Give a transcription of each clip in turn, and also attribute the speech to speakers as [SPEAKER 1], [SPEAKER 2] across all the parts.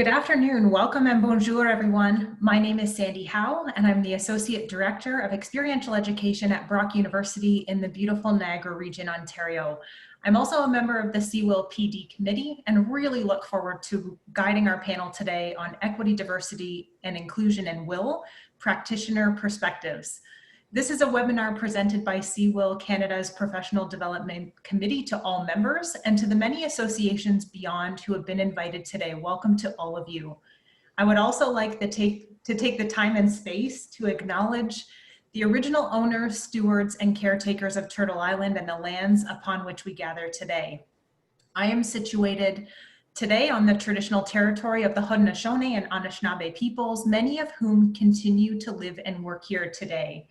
[SPEAKER 1] Good afternoon. Welcome and bonjour, everyone. My name is Sandy Howe, and I'm the Associate Director of Experiential Education at Brock University in the beautiful Niagara region, Ontario. I'm also a member of the CWIL PD committee and really look forward to guiding our panel today on equity, diversity, and inclusion and WIL, Practitioner Perspectives. This is a webinar presented by CWIL Canada's Professional Development Committee to all members and to the many associations beyond who have been invited today. Welcome to all of you. I would also like to take the time and space to acknowledge the original owners, stewards, and caretakers of Turtle Island and the lands upon which we gather today. I am situated today on the traditional territory of the Haudenosaunee and Anishinaabe peoples, many of whom continue to live and work here today.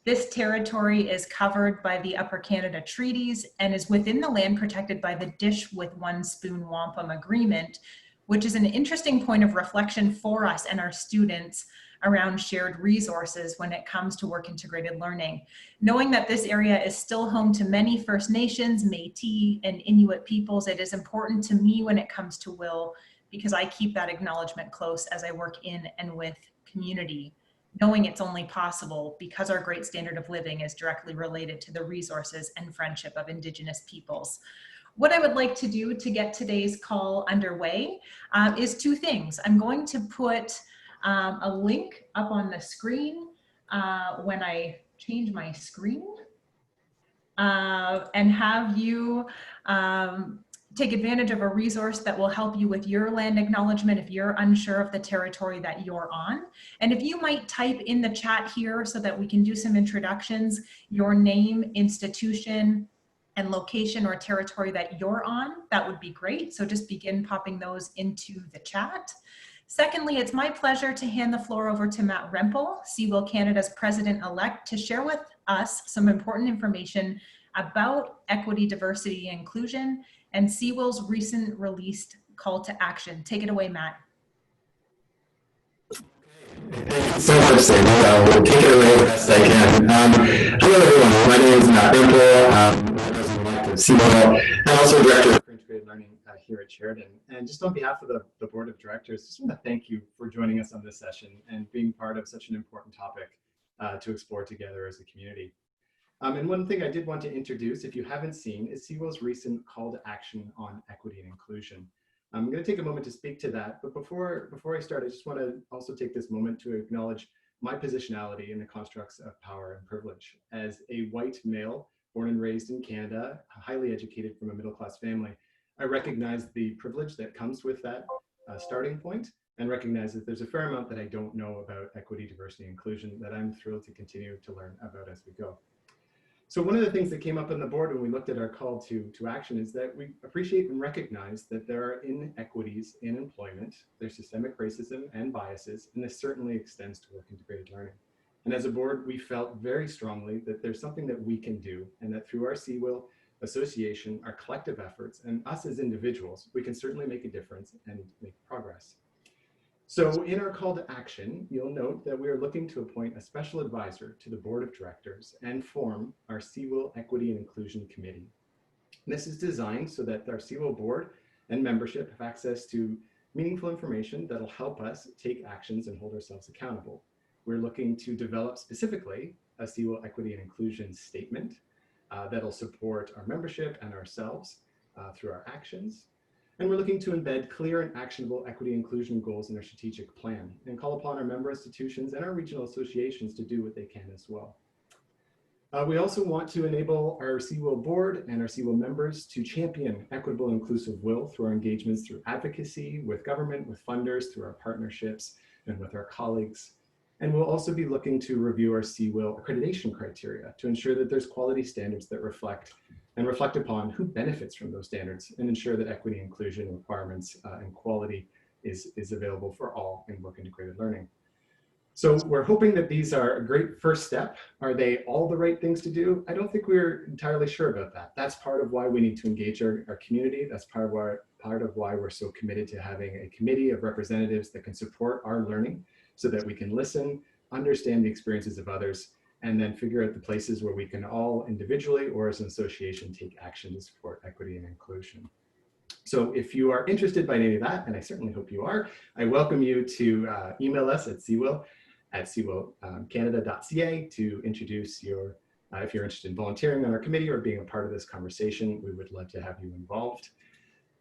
[SPEAKER 1] This territory is covered by the Upper Canada Treaties and is within the land protected by the Dish with One Spoon Wampum Agreement, which is an interesting point of reflection for us and our students around shared resources when it comes to work integrated learning. Knowing that this area is still home to many First Nations, Métis, and Inuit peoples, it is important to me when it comes to WIL because I keep that acknowledgement close as I work in and with community, knowing it's only possible because our great standard of living is directly related to the resources and friendship of Indigenous peoples. What I would like to do to get today's call underway is two things. I'm going to put a link up on the screen when I change my screen and have you take advantage of a resource that will help you with your land acknowledgement if you're unsure of the territory that you're on. And if you might type in the chat here so that we can do some introductions, your name, institution, and location or territory that you're on, that would be great. So just begin popping those into the chat. Secondly, it's my pleasure to hand the floor over to Matt Rempel, CWIL Canada's President-elect, to share with us some important information about equity, diversity, and inclusion, and CWIL's recent released call to action. Take it away, Matt.
[SPEAKER 2] Thank you so much, Sandy. We'll take it away the best I can. Hello, everyone. My name is Matt Rempel. I'm President-elect of CWIL and also Director of Integrated Learning here at Sheridan. And just on behalf of the Board of Directors, just want to thank you for joining us on this session and being part of such an important topic to explore together as a community. And one thing I did want to introduce, if you haven't seen, is CWIL's recent call to action on equity and inclusion. I'm going to take a moment to speak to that, but before I start, I just want to also take this moment to acknowledge my positionality in the constructs of power and privilege. As a white male, born and raised in Canada, highly educated from a middle-class family, I recognize the privilege that comes with that starting point, and recognize that there's a fair amount that I don't know about equity, diversity, and inclusion that I'm thrilled to continue to learn about as we go. So one of the things that came up on the board when we looked at our call to action is that we appreciate and recognize that there are inequities in employment, there's systemic racism and biases, and this certainly extends to work integrated learning. And as a board, we felt very strongly that there's something that we can do, and that through our CWIL association, our collective efforts, and us as individuals, we can certainly make a difference and make progress. So in our call to action, you'll note that we are looking to appoint a special advisor to the Board of Directors and form our CWIL Equity and Inclusion Committee. This is designed so that our CWIL board and membership have access to meaningful information that'll help us take actions and hold ourselves accountable. We're looking to develop specifically a CWIL Equity and Inclusion statement that'll support our membership and ourselves through our actions. And we're looking to embed clear and actionable equity and inclusion goals in our strategic plan and call upon our member institutions and our regional associations to do what they can as well. We also want to enable our CWIL board and our CWIL members to champion equitable and inclusive WIL through our engagements through advocacy, with government, with funders, through our partnerships, and with our colleagues. And we'll also be looking to review our CWIL accreditation criteria to ensure that there's quality standards that reflect upon who benefits from those standards and ensure that equity, inclusion requirements and quality is available for all in work integrated learning. So we're hoping that these are a great first step. Are they all the right things to do? I don't think we're entirely sure about that. That's part of why we need to engage our community. That's part of why we're so committed to having a committee of representatives that can support our learning so that we can listen, understand the experiences of others, and then figure out the places where we can all individually or as an association take action to support equity and inclusion. So if you are interested by any of that, and I certainly hope you are, I welcome you to email us at cwil@cwilcanada.ca to introduce your, if you're interested in volunteering on our committee or being a part of this conversation, we would love to have you involved.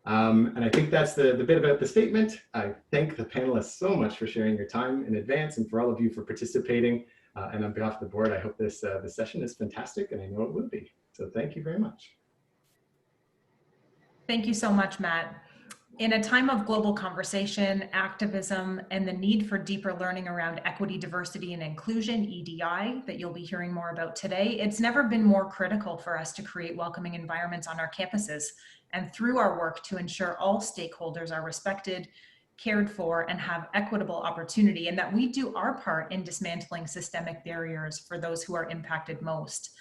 [SPEAKER 2] And I think that's the bit about the statement. I thank the panelists so much for sharing your time in advance and for all of you for participating. And on behalf of the board, I hope this session is fantastic, and I know it will be. So thank you very much.
[SPEAKER 1] Thank you so much, Matt. In a time of global conversation, activism, and the need for deeper learning around equity, diversity, and inclusion, EDI, that you'll be hearing more about today, it's never been more critical for us to create welcoming environments on our campuses and through our work to ensure all stakeholders are respected, cared for, and have equitable opportunity, and that we do our part in dismantling systemic barriers for those who are impacted most.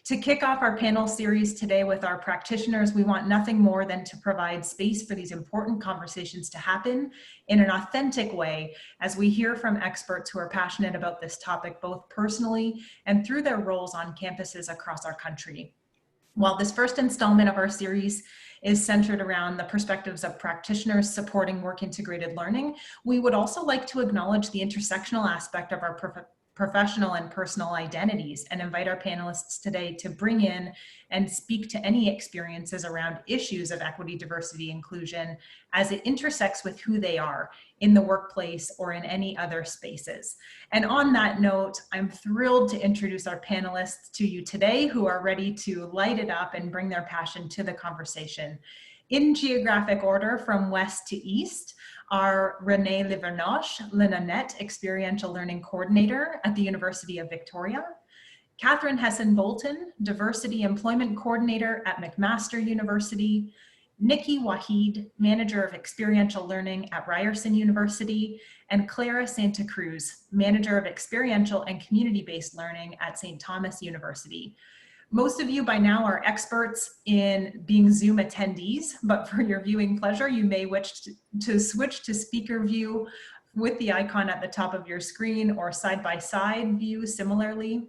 [SPEAKER 1] To kick off our panel series today with our practitioners, we want nothing more than to provide space for these important conversations to happen in an authentic way as we hear from experts who are passionate about this topic, both personally and through their roles on campuses across our country. While this first installment of our series is centered around the perspectives of practitioners supporting work-integrated learning, we would also like to acknowledge the intersectional aspect of our professional and personal identities and invite our panelists today to bring in and speak to any experiences around issues of equity, diversity, inclusion as it intersects with who they are in the workplace or in any other spaces. And on that note, I'm thrilled to introduce our panelists to you today who are ready to light it up and bring their passion to the conversation. In geographic order from west to east, are Renee Livernoche, Linanette, Experiential Learning Coordinator at the University of Victoria, Catherine Hessen-Bolton, Diversity Employment Coordinator at McMaster University, Nikki Waheed, Manager of Experiential Learning at Ryerson University, and Clara Santa Cruz, Manager of Experiential and Community-Based Learning at St. Thomas University. Most of you by now are experts in being Zoom attendees, but for your viewing pleasure, you may wish to switch to speaker view with the icon at the top of your screen or side-by-side view similarly.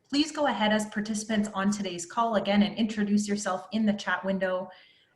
[SPEAKER 1] Please go ahead as participants on today's call again and introduce yourself in the chat window.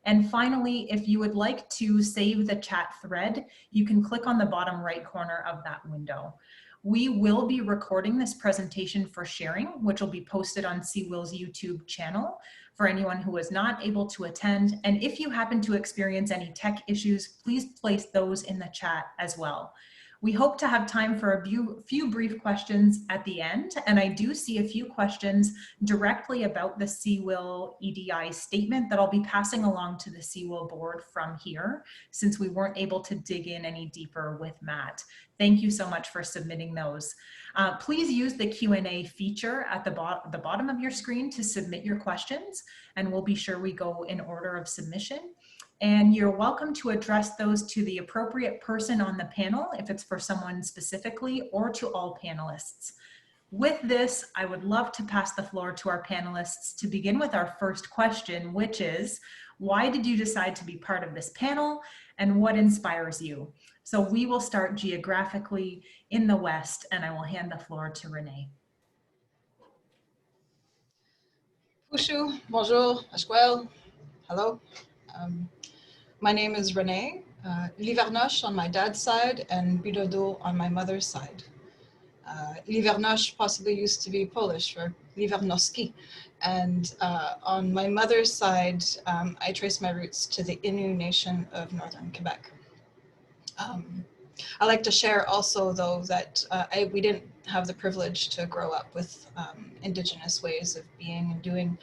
[SPEAKER 1] And finally, if you would like to save the chat thread, you can click on the bottom right corner of that window. We will be recording this presentation for sharing, which will be posted on CWIL's YouTube channel for anyone who was not able to attend. And if you happen to experience any tech issues, please place those in the chat as well. We hope to have time for a few brief questions at the end, and I do see a few questions directly about the CWIL EDI statement that I'll be passing along to the CWIL board from here, since we weren't able to dig in any deeper with Matt. Thank you so much for submitting those. Please use the Q&A feature at the bottom of your screen to submit your questions, and we'll be sure we go in order of submission. And you're welcome to address those to the appropriate person on the panel if it's for someone specifically, or to all panelists. With this, I would love to pass the floor to our panelists to begin with our first question, which is, why did you decide to be part of this panel and what inspires you? So we will start geographically in the West, and I will hand the floor to Renee.
[SPEAKER 3] Bonjour, bonjour, Ashwell, hello. My name is Renee, Livernoche on my dad's side and Bilodeau on my mother's side. Livernoche possibly used to be Polish for Livernoski. And on my mother's side, I trace my roots to the Innu Nation of Northern Quebec. I like to share also, though, that we didn't have the privilege to grow up with Indigenous ways of being and doing.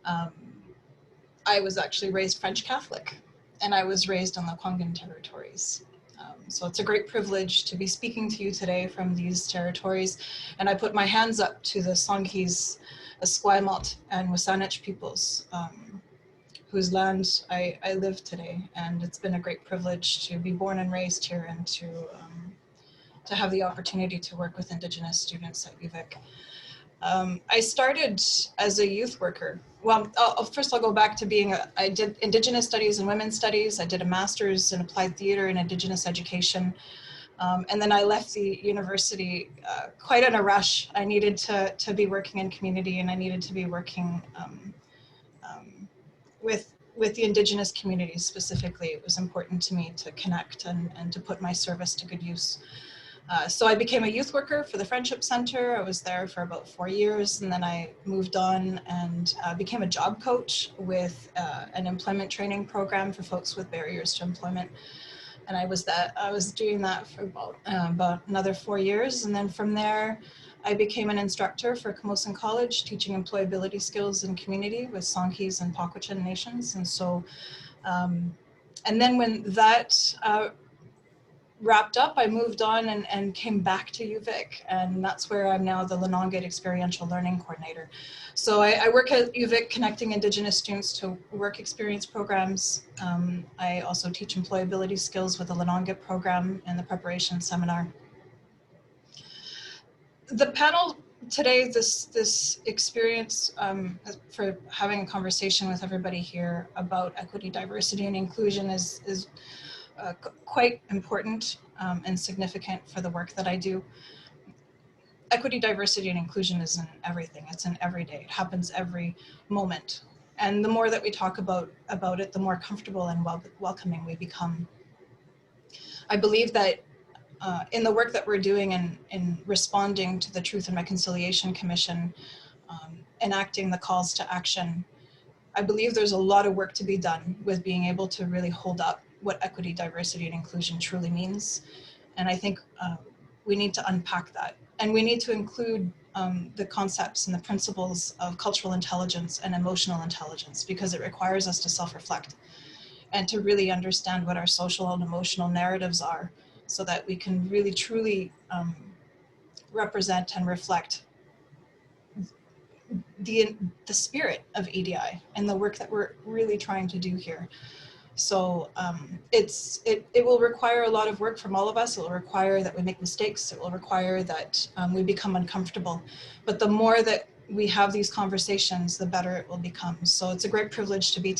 [SPEAKER 3] I was actually raised French Catholic, and I was raised on the Kwangan territories. So it's a great privilege to be speaking to you today from these territories. And I put my hands up to the Songhees, Esquimalt, and Wasanich peoples, whose land I live today. And it's been a great privilege to be born and raised here and to have the opportunity to work with Indigenous students at UVic. I started as a youth worker. Well, first I'll go back to being I did Indigenous studies and women's studies. I did a master's in applied theater and Indigenous education. And then I left the university quite in a rush. I needed to be working in community, and I needed to be working with the Indigenous communities specifically, it was important to me to connect and to put my service to good use. So I became a youth worker for the Friendship Center. I was there for about 4 years, and then I moved on and became a job coach with an employment training program for folks with barriers to employment. And I was doing that for about another 4 years. And then from there, I became an instructor for Camosun College, teaching employability skills in community with Songhees and Paquachin nations. And so, and then when that wrapped up, I moved on and came back to UVic, and that's where I'm now the Lenongit Experiential Learning Coordinator. So I work at UVic connecting Indigenous students to work experience programs. I also teach employability skills with the Lenongit program and the preparation seminar. The panel today, this experience for having a conversation with everybody here about equity, diversity, and inclusion is quite important and significant for the work that I do. Equity, diversity, and inclusion is in everything. It's in every day. It happens every moment. And the more that we talk about it, the more comfortable and welcoming we become. I believe that in the work that we're doing in responding to the Truth and Reconciliation Commission, enacting the calls to action, I believe there's a lot of work to be done with being able to really hold up what equity, diversity, and inclusion truly means. And I think we need to unpack that. And we need to include the concepts and the principles of cultural intelligence and emotional intelligence, because it requires us to self-reflect and to really understand what our social and emotional narratives are, so that we can really truly represent and reflect the spirit of EDI and the work that we're really trying to do here. So it will require a lot of work from all of us. It will require that we make mistakes. It will require that we become uncomfortable. But the more that we have these conversations, the better it will become. So it's a great privilege to be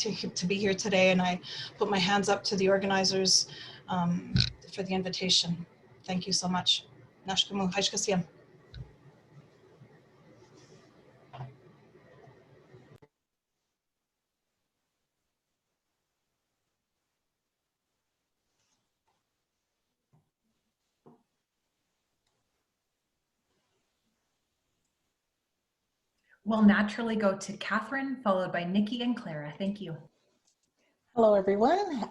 [SPEAKER 3] here today, and I put my hands up to the organizers for the invitation. Thank you so much. Nashkamu, Haishkasiyam.
[SPEAKER 1] We'll naturally go to Catherine, followed by Nikki and Clara. Thank you.
[SPEAKER 4] Hello, everyone.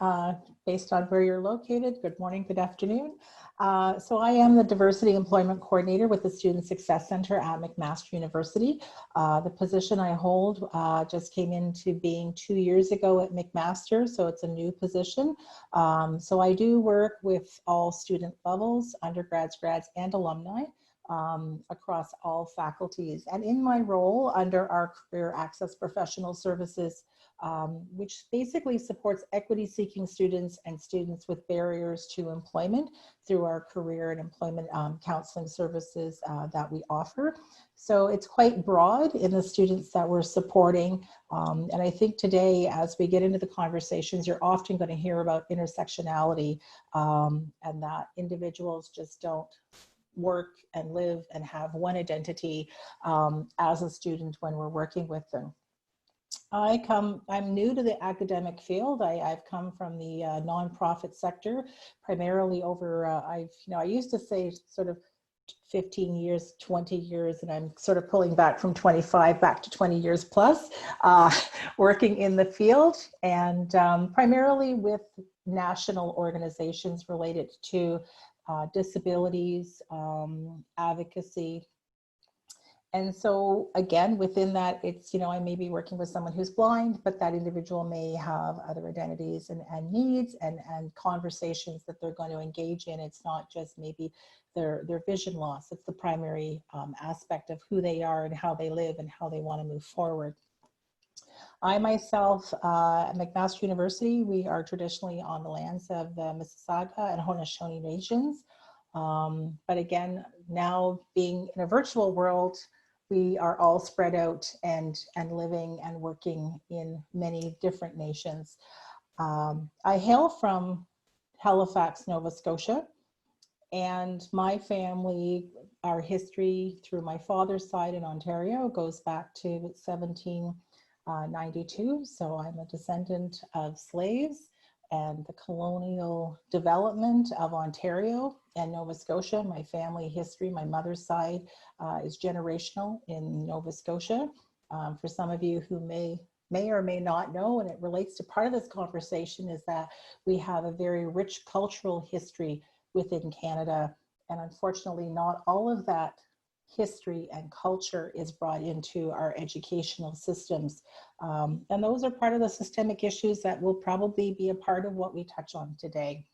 [SPEAKER 4] Based on where you're located, good morning, good afternoon. So I am the Diversity Employment Coordinator with the Student Success Center at McMaster University. The position I hold just came into being 2 years ago at McMaster, so it's a new position. So I do work with all student levels, undergrads, grads, and alumni. Across all faculties. And in my role under our Career Access Professional Services, which basically supports equity-seeking students and students with barriers to employment through our career and employment counseling services that we offer. So it's quite broad in the students that we're supporting. And I think today, as we get into the conversations, you're often going to hear about intersectionality and that individuals just don't work and live and have one identity as a student when we're working with them. I'm new to the academic field. I've come from the nonprofit sector, primarily over, I used to say sort of 15 years, 20 years, and I'm sort of pulling back from 25 back to 20 years plus, working in the field, and primarily with national organizations related to disabilities, advocacy. And so again, within that, it's, I may be working with someone who's blind, but that individual may have other identities and needs and conversations that they're going to engage in. It's not just maybe their vision loss. It's the primary aspect of who they are and how they live and how they want to move forward. I myself, at McMaster University, we are traditionally on the lands of the Mississauga and Haudenosaunee nations. But again, now being in a virtual world, we are all spread out and living and working in many different nations. I hail from Halifax, Nova Scotia, and my family, our history through my father's side in Ontario goes back to 92. So I'm a descendant of slaves, and the colonial development of Ontario and Nova Scotia. My family history, my mother's side is generational in Nova Scotia. For some of you who may or may not know, and it relates to part of this conversation, is that we have a very rich cultural history within Canada. And unfortunately, not all of that history and culture is brought into our educational systems. And those are part of the systemic issues that will probably be a part of what we touch on today.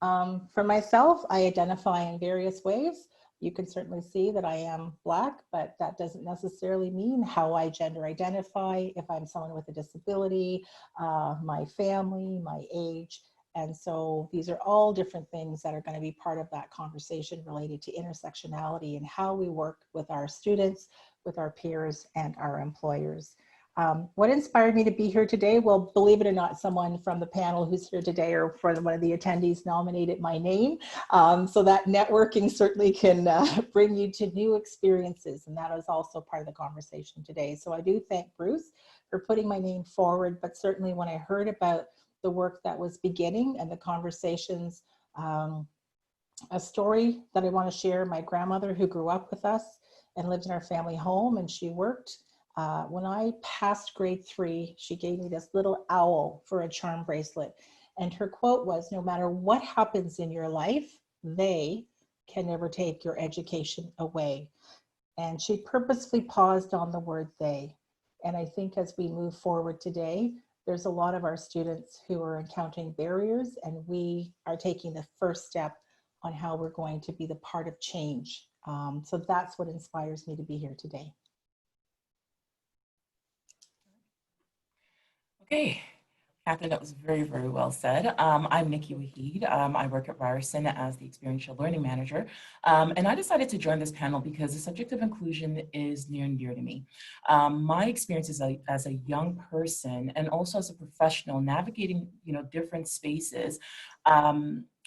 [SPEAKER 4] For myself, I identify in various ways. You can certainly see that I am Black, but that doesn't necessarily mean how I gender identify, if I'm someone with a disability, my family, my age. And so these are all different things that are going to be part of that conversation related to intersectionality and how we work with our students, with our peers, and our employers. What inspired me to be here today? Well, believe it or not, someone from the panel who's here today or for one of the attendees nominated my name. So that networking certainly can bring you to new experiences, and that is also part of the conversation today. So I do thank Bruce for putting my name forward, but certainly when I heard about the work that was beginning and the conversations, a story that I want to share. My grandmother, who grew up with us and lived in our family home, and she worked. When I passed grade 3, she gave me this little owl for a charm bracelet. And her quote was, "No matter what happens in your life, they can never take your education away." And she purposefully paused on the word "they." And I think as we move forward today, there's a lot of our students who are encountering barriers, and we are taking the first step on how we're going to be the part of change. So that's what inspires me to be here today.
[SPEAKER 5] Okay, Catherine, that was very, very well said. I'm Nikki Waheed. I work at Ryerson as the Experiential Learning Manager. And I decided to join this panel because the subject of inclusion is near and dear to me. My experience as a young person and also as a professional navigating, different spaces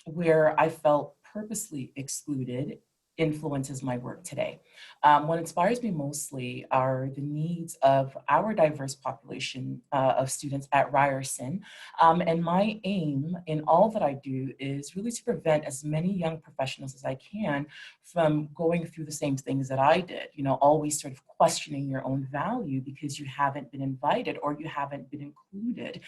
[SPEAKER 5] where I felt purposely excluded influences my work today. What inspires me mostly are the needs of our diverse population of students at Ryerson. And my aim in all that I do is really to prevent as many young professionals as I can from going through the same things that I did, always sort of questioning your own value because you haven't been invited or you haven't been included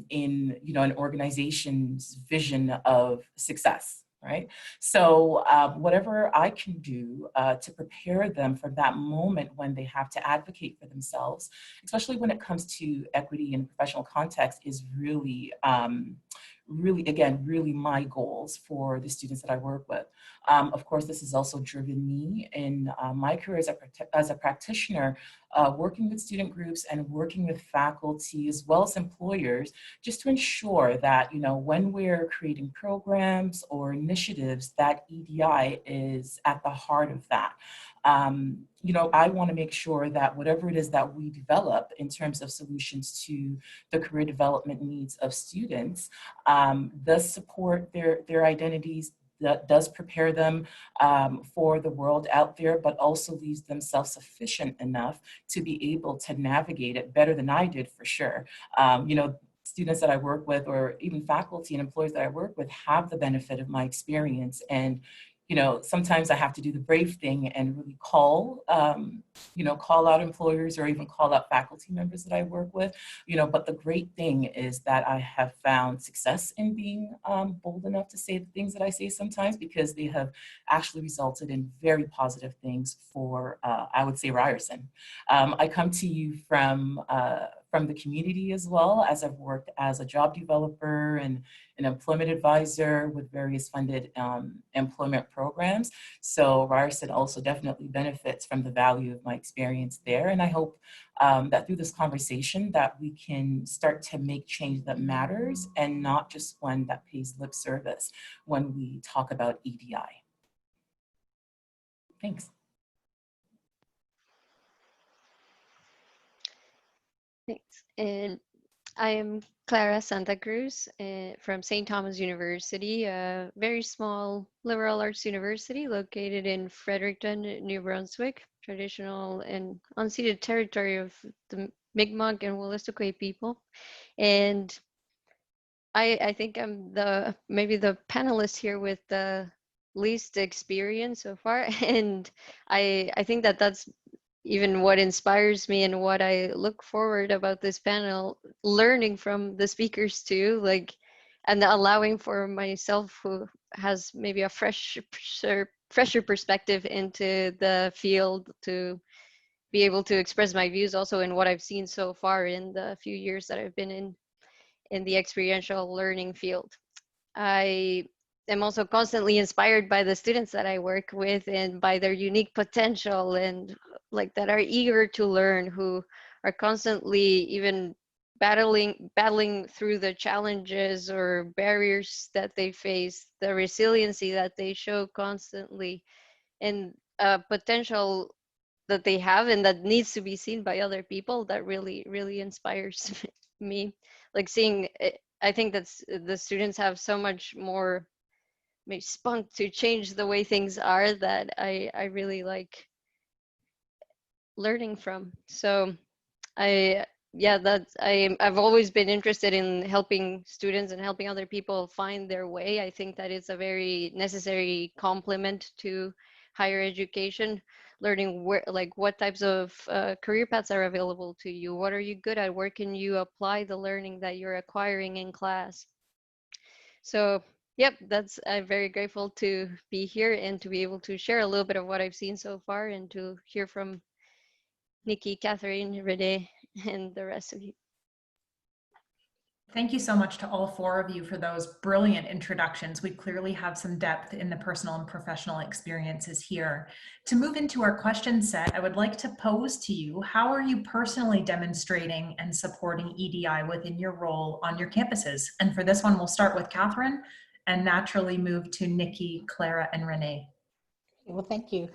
[SPEAKER 5] in, an organization's vision of success. Right. So whatever I can do to prepare them for that moment when they have to advocate for themselves, especially when it comes to equity in professional context, is really, really my goals for the students that I work with. Of course, this has also driven me in my career as a practitioner, working with student groups and working with faculty as well as employers, just to ensure that, when we're creating programs or initiatives, that EDI is at the heart of that. I want to make sure that whatever it is that we develop in terms of solutions to the career development needs of students does support their identities, that does prepare them for the world out there, but also leaves them self-sufficient enough to be able to navigate it better than I did, for sure. Students that I work with, or even faculty and employers that I work with, have the benefit of my experience. And sometimes I have to do the brave thing and really call out employers or even call out faculty members that I work with, but the great thing is that I have found success in being bold enough to say the things that I say sometimes, because they have actually resulted in very positive things for, I would say, Ryerson. I come to you from the community as well, as I've worked as a job developer and an employment advisor with various funded employment programs. So Ryerson also definitely benefits from the value of my experience there. And I hope that through this conversation that we can start to make change that matters, and not just one that pays lip service when we talk about EDI. Thanks.
[SPEAKER 6] Thanks. And I am Clara Santa Cruz from St. Thomas University, a very small liberal arts university located in Fredericton, New Brunswick, traditional and unceded territory of the Mi'kmaq and Wolastoqey people. And I think I'm maybe the panelist here with the least experience so far. And I think that that's even what inspires me and what I look forward about this panel, learning from the speakers too, like, and allowing for myself who has maybe a fresher perspective into the field to be able to express my views also in what I've seen so far in the few years that I've been in the experiential learning field. I am also constantly inspired by the students that I work with and by their unique potential and like that are eager to learn, who are constantly even battling through the challenges or barriers that they face, the resiliency that they show constantly, and potential that they have and that needs to be seen by other people. That really inspires me. Like seeing it, I think that's the students have so much more maybe spunk to change the way things are that I really like learning from. So I yeah, I've always been interested in helping students and helping other people find their way. I think that it's a very necessary complement to higher education, learning where, like, what types of career paths are available to you, what are you good at, where can you apply the learning that you're acquiring in class. So yep, I'm very grateful to be here and to be able to share a little bit of what I've seen so far and to hear from Nikki, Catherine, Renee, and the rest of you.
[SPEAKER 1] Thank you so much to all four of you for those brilliant introductions. We clearly have some depth in the personal and professional experiences here. To move into our question set, I would like to pose to you, how are you personally demonstrating and supporting EDI within your role on your campuses? And for this one, we'll start with Catherine and naturally move to Nikki, Clara, and Renee.
[SPEAKER 4] Well, thank you.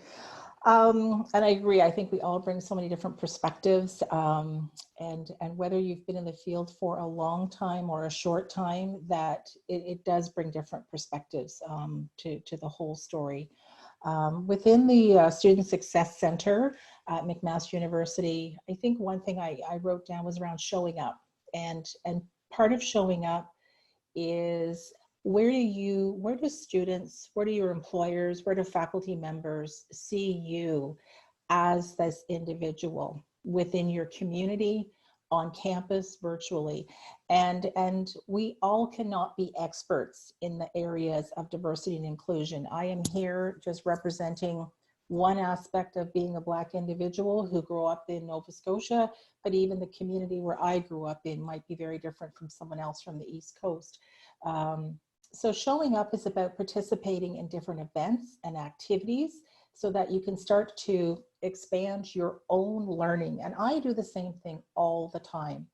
[SPEAKER 4] And I agree. I think we all bring so many different perspectives, and whether you've been in the field for a long time or a short time, that it does bring different perspectives to the whole story. Within the Student Success Center at McMaster University, I think one thing I wrote down was around showing up, and part of showing up is where do students, where do your employers, where do faculty members see you as this individual within your community, on campus, virtually? And we all cannot be experts in the areas of diversity and inclusion. I am here just representing one aspect of being a Black individual who grew up in Nova Scotia, but even the community where I grew up in might be very different from someone else from the East Coast. So showing up is about participating in different events and activities so that you can start to expand your own learning. And I do the same thing all the time.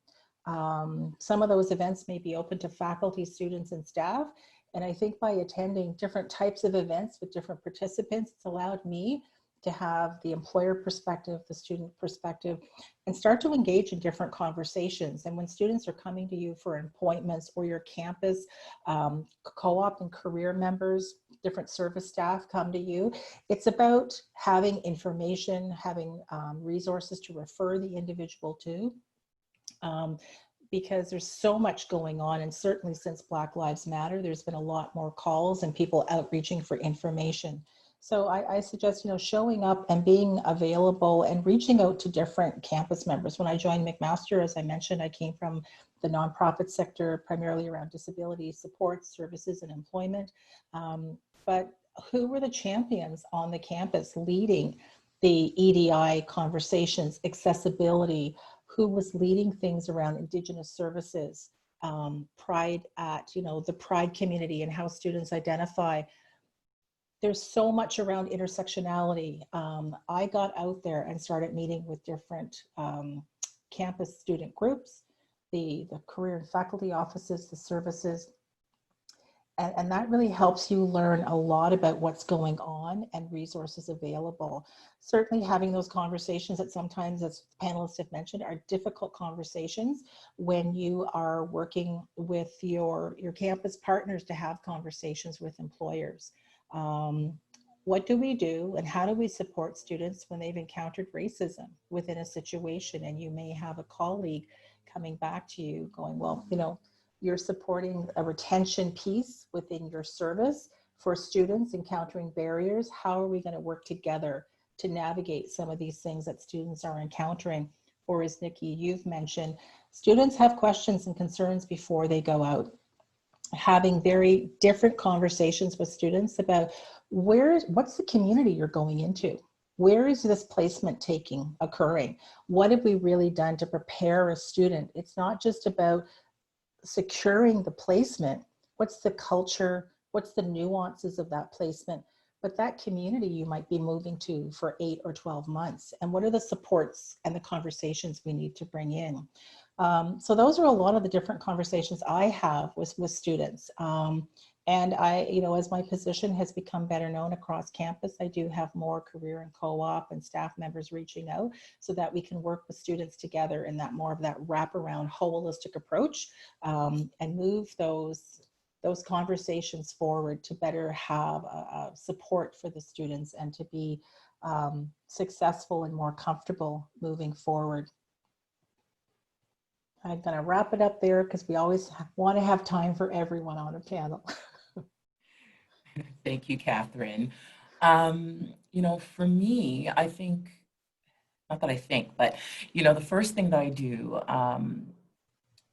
[SPEAKER 4] Some of those events may be open to faculty, students, and staff. And I think by attending different types of events with different participants, it's allowed me to have the employer perspective, the student perspective, and start to engage in different conversations. And when students are coming to you for appointments, or your campus co-op and career members, different service staff come to you, it's about having information, having resources to refer the individual to. Because there's so much going on, and certainly since Black Lives Matter, there's been a lot more calls and people outreaching for information. So I suggest, showing up and being available and reaching out to different campus members. When I joined McMaster, as I mentioned, I came from the nonprofit sector, primarily around disability support services and employment. But who were the champions on the campus leading the EDI conversations, accessibility? Who was leading things around Indigenous services, pride at, the pride community and how students identify? There's so much around intersectionality. I got out there and started meeting with different campus student groups, the career and faculty offices, the services, and that really helps you learn a lot about what's going on and resources available. Certainly having those conversations that sometimes, as panelists have mentioned, are difficult conversations when you are working with your campus partners to have conversations with employers. what do we do and how do we support students when they've encountered racism within a situation? And you may have a colleague coming back to you going, well, you know, you're supporting a retention piece within your service for students encountering barriers. How are we going to work together to navigate some of these things that students are encountering? Or as Nikki, you've mentioned, students have questions and concerns before they go out. Having very different conversations with students about what's the community you're going into? Where is this placement occurring? What have we really done to prepare a student? It's not just about securing the placement. What's the culture? What's the nuances of that placement? But that community you might be moving to for 8 or 12 months. And what are the supports and the conversations we need to bring in? So those are a lot of the different conversations I have with students. And I, you know, as my position has become better known across campus, I do have more career and co-op and staff members reaching out so that we can work with students together in that more of that wraparound holistic approach, and move those conversations forward to better have a support for the students and to be successful and more comfortable moving forward. I'm going to wrap it up there because we always want to have time for everyone on a panel.
[SPEAKER 5] Thank you, Catherine. You know, for me, I think, not that I think, but, you know, the first thing that I do,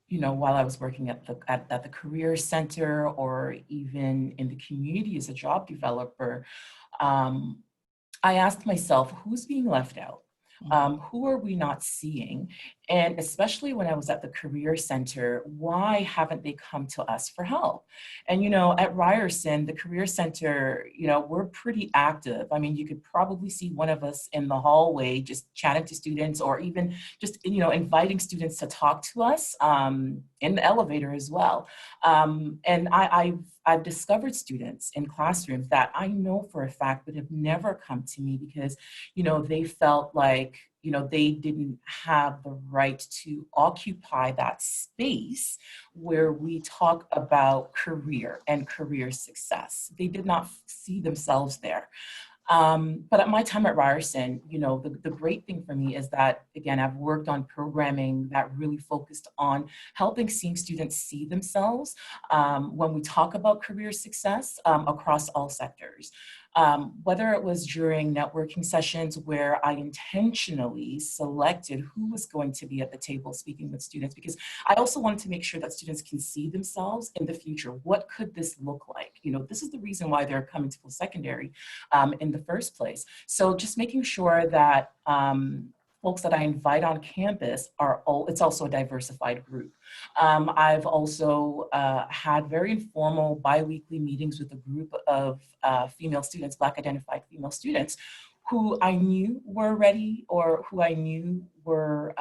[SPEAKER 5] you know, while I was working at the Career Center or even in the community as a job developer, I asked myself, who's being left out? Who are we not seeing? And especially when I was at the Career Center, why haven't they come to us for help? And, you know, at Ryerson, the Career Center, you know, we're pretty active. I mean, you could probably see one of us in the hallway just chatting to students, or even just, you know, inviting students to talk to us in the elevator as well. And I've discovered students in classrooms that I know for a fact would have never come to me because, you know, they felt like, you know, they didn't have the right to occupy that space where we talk about career and career success. They did not see themselves there. But at my time at Ryerson, you know, the great thing for me is that, again, I've worked on programming that really focused on helping seeing students see themselves when we talk about career success across all sectors. Whether it was during networking sessions where I intentionally selected who was going to be at the table speaking with students, because I also wanted to make sure that students can see themselves in the future. What could this look like? You know, this is the reason why they're coming to post-secondary in the first place. So just making sure that folks that I invite on campus it's also a diversified group. I've also had very informal bi-weekly meetings with a group of female students, Black identified female students, who I knew were ready or who I knew were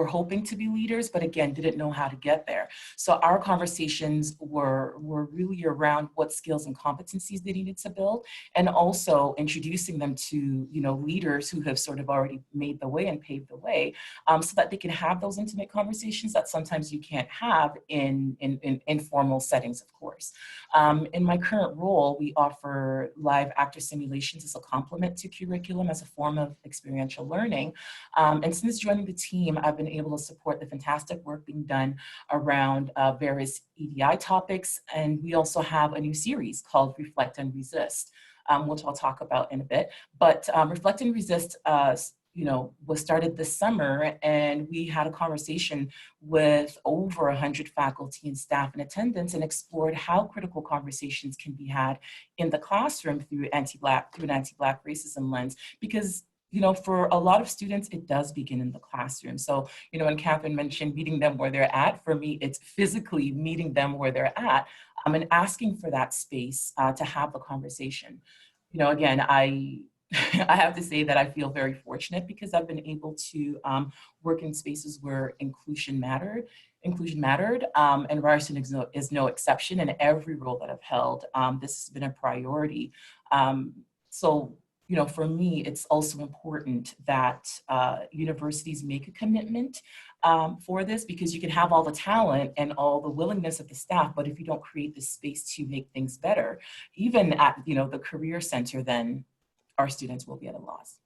[SPEAKER 5] hoping to be leaders, but again, didn't know how to get there. So our conversations were really around what skills and competencies they needed to build, and also introducing them to, you know, leaders who have sort of already made the way and paved the way, so that they can have those intimate conversations that sometimes you can't have in informal settings, of course. In my current role, we offer live actor simulations as a complement to curriculum as a form of experiential learning. And since joining the team, I've been able to support the fantastic work being done around various EDI topics. And we also have a new series called Reflect and Resist, which I'll talk about in a bit. But Reflect and Resist, you know, was started this summer, and we had a conversation with over 100 faculty and staff in attendance and explored how critical conversations can be had in the classroom through an anti-Black racism lens, because, you know, for a lot of students, it does begin in the classroom. So, you know, when Catherine mentioned meeting them where they're at, for me, it's physically meeting them where they're at and asking for that space to have the conversation. You know, again, I have to say that I feel very fortunate because I've been able to work in spaces where inclusion mattered, and Ryerson is no exception. In every role that I've held, this has been a priority. So, you know, for me, it's also important that universities make a commitment for this, because you can have all the talent and all the willingness of the staff, but if you don't create the space to make things better, even at, you know, the career center, then our students will be at a loss.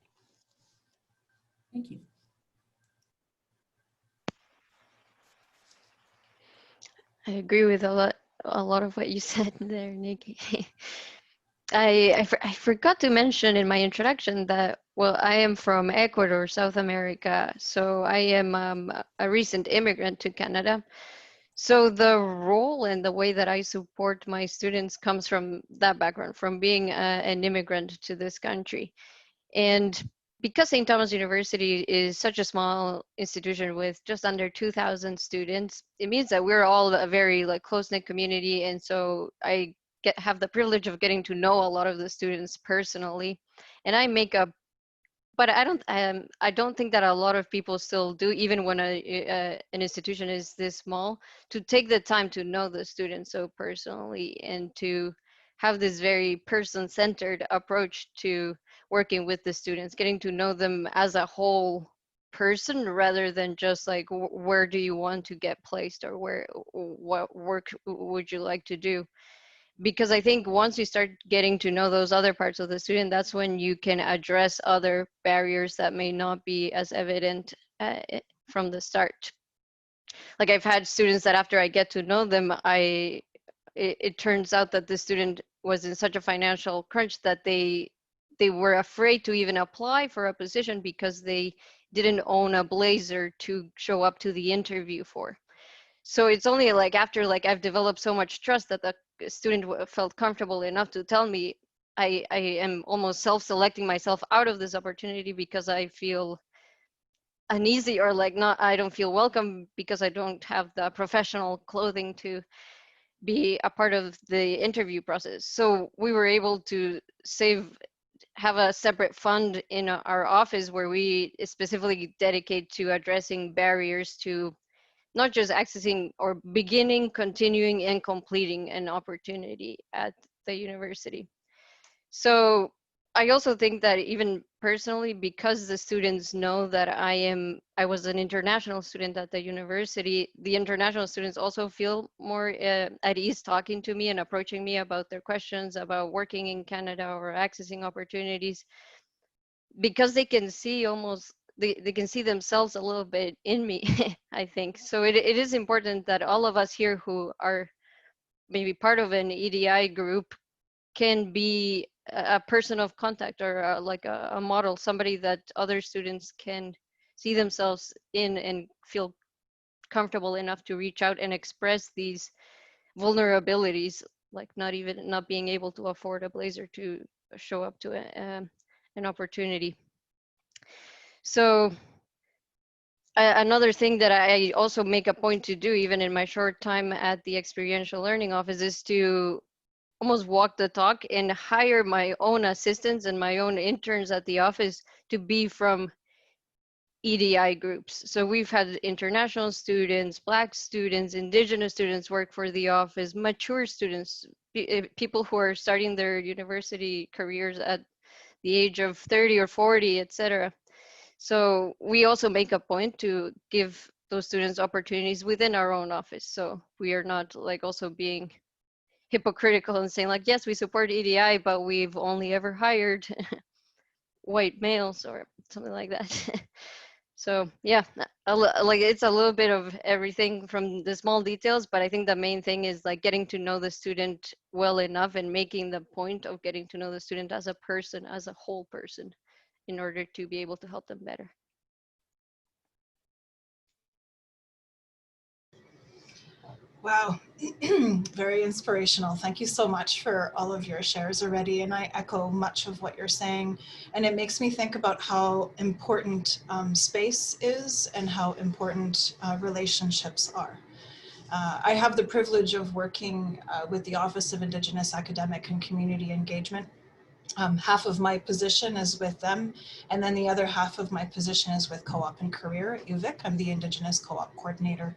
[SPEAKER 5] Thank you.
[SPEAKER 6] I agree with a lot of what you said there, Nikki. I forgot to mention in my introduction that, well, I am from Ecuador, South America, so I am a recent immigrant to Canada. So the role and the way that I support my students comes from that background, from being an immigrant to this country. And because St. Thomas University is such a small institution with just under 2,000 students, it means that we're all a very like close-knit community. And so I have the privilege of getting to know a lot of the students personally. And I make a, but I don't think that a lot of people still do, even when an institution is this small, to take the time to know the students so personally and to have this very person-centered approach to working with the students, getting to know them as a whole person rather than just like where do you want to get placed, or what work would you like to do. Because I think once you start getting to know those other parts of the student, that's when you can address other barriers that may not be as evident from the start. Like I've had students that after I get to know them, it turns out that the student was in such a financial crunch that they were afraid to even apply for a position because they didn't own a blazer to show up to the interview for. So it's only like after like I've developed so much trust that the student felt comfortable enough to tell me, I am almost self-selecting myself out of this opportunity because I feel uneasy, or like not, I don't feel welcome because I don't have the professional clothing to be a part of the interview process. So we were able to have a separate fund in our office where we specifically dedicate to addressing barriers to not just accessing or beginning, continuing, and completing an opportunity at the university. So I also think that even personally, because the students know that I was an international student at the university, the international students also feel more at ease talking to me and approaching me about their questions about working in Canada or accessing opportunities, because they can see almost they can see themselves a little bit in me. I think so. It is important that all of us here who are maybe part of an EDI group can be a person of contact, or like a model, somebody that other students can see themselves in and feel comfortable enough to reach out and express these vulnerabilities, like not being able to afford a blazer to show up to an opportunity. So another thing that I also make a point to do, even in my short time at the experiential learning office, is to almost walk the talk and hire my own assistants and my own interns at the office to be from EDI groups. So we've had international students, Black students, Indigenous students work for the office, mature students, people who are starting their university careers at the age of 30 or 40, etc. So we also make a point to give those students opportunities within our own office. So we are not like also being hypocritical and saying like, yes, we support EDI, but we've only ever hired white males or something like that. So yeah, like it's a little bit of everything from the small details, but I think the main thing is like getting to know the student well enough and making the point of getting to know the student as a person, as a whole person, in order to be able to help them better.
[SPEAKER 3] Wow, very inspirational. Thank you so much for all of your shares already. And I echo much of what you're saying. And it makes me think about how important space is and how important relationships are. I have the privilege of working with the Office of Indigenous Academic and Community Engagement. Half of my position is with them, and then the other half of my position is with Co-op and Career at UVic. I'm the Indigenous Co-op Coordinator.